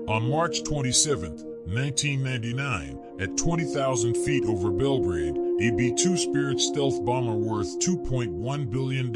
On March 27, 1999, at 20,000 feet over Belgrade, a B-2 Spirit stealth bomber worth $2.1 billion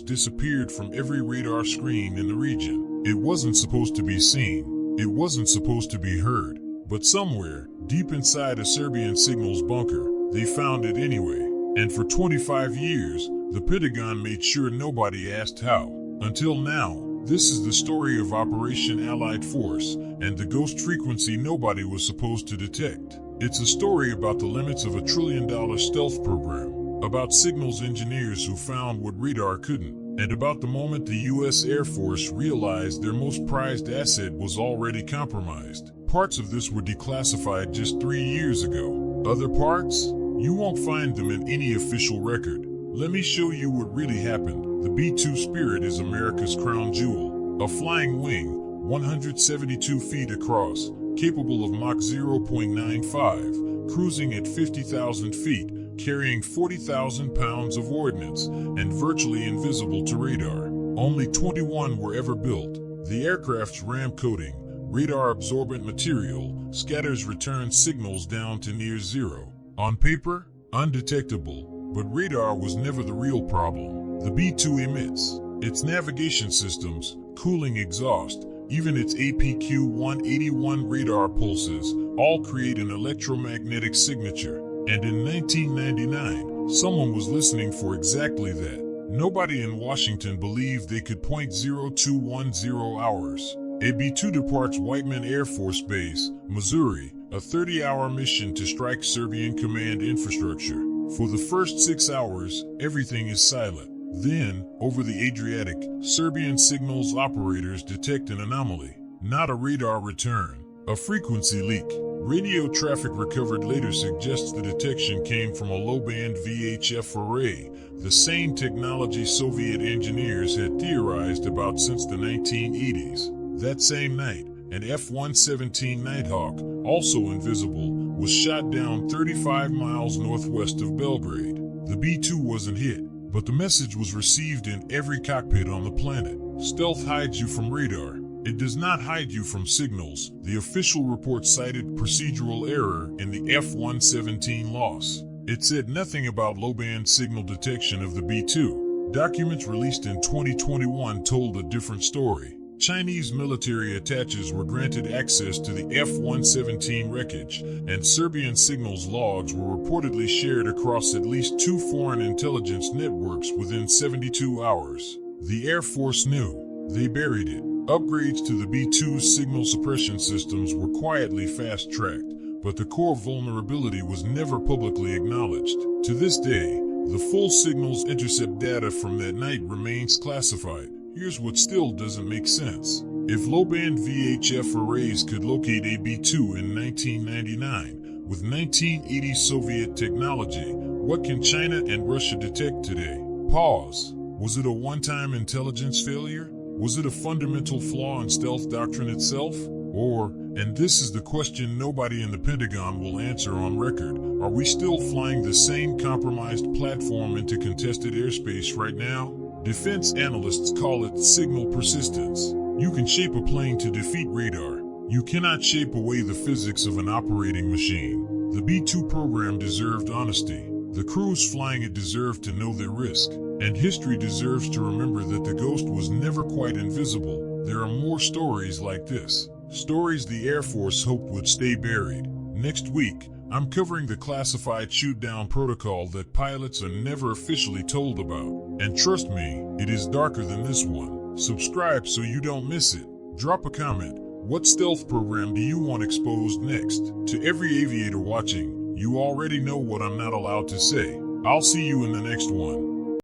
disappeared from every radar screen in the region. It wasn't supposed to be seen. It wasn't supposed to be heard. But somewhere, deep inside a Serbian signals bunker, they found it anyway. And for 25 years, the Pentagon made sure nobody asked how. Until now. This is the story of Operation Allied Force and the ghost frequency nobody was supposed to detect. It's a story about the limits of a trillion-dollar stealth program, about signals engineers who found what radar couldn't, and about the moment the U.S. Air Force realized their most prized asset was already compromised. Parts of this were declassified just 3 years ago. Other parts? You won't find them in any official record. Let me show you what really happened. The B-2 Spirit is America's crown jewel, a flying wing, 172 feet across, capable of Mach 0.95, cruising at 50,000 feet, carrying 40,000 pounds of ordnance, and virtually invisible to radar. Only 21 were ever built. The aircraft's RAM coating, radar-absorbent material, scatters return signals down to near zero. On paper, undetectable. But radar was never the real problem. The B-2 emits its navigation systems, cooling exhaust, even its APQ-181 radar pulses, all create an electromagnetic signature. And in 1999, someone was listening for exactly that. Nobody in Washington believed they could point 0210 hours. A B-2 departs Whiteman Air Force Base, Missouri, a 30-hour mission to strike Serbian command infrastructure. For the first 6 hours, everything is silent. Then, over the Adriatic, Serbian signals operators detect an anomaly. Not a radar return, a frequency leak. Radio traffic recovered later suggests the detection came from a low-band VHF array, the same technology Soviet engineers had theorized about since the 1980s. That same night, an F-117 Nighthawk, also invisible, was shot down 35 miles northwest of Belgrade. The B-2 wasn't hit, but the message was received in every cockpit on the planet. Stealth hides you from radar. It does not hide you from signals. The official report cited procedural error in the F-117 loss. It said nothing about low-band signal detection of the B-2. Documents released in 2021 told a different story. Chinese military attaches were granted access to the F-117 wreckage, and Serbian signals logs were reportedly shared across at least 2 foreign intelligence networks within 72 hours. The Air Force knew. They buried it. Upgrades to the B-2's signal suppression systems were quietly fast-tracked, but the core vulnerability was never publicly acknowledged. To this day, the full signals intercept data from that night remains classified. Here's what still doesn't make sense. If low-band VHF arrays could locate a B-2 in 1999, with 1980 Soviet technology, what can China and Russia detect today? Pause. Was it a one-time intelligence failure? Was it a fundamental flaw in stealth doctrine itself? Or, and this is the question nobody in the Pentagon will answer on record, are we still flying the same compromised platform into contested airspace right now? Defense analysts call it signal persistence. You can shape a plane to defeat radar. You cannot shape away the physics of an operating machine. The B-2 program deserved honesty. The crews flying it deserved to know their risk. And history deserves to remember that the ghost was never quite invisible. There are more stories like this. Stories the Air Force hoped would stay buried. Next week, I'm covering the classified shoot-down protocol that pilots are never officially told about. And trust me, it is darker than this one. Subscribe so you don't miss it. Drop a comment. What stealth program do you want exposed next? To every aviator watching, you already know what I'm not allowed to say. I'll see you in the next one.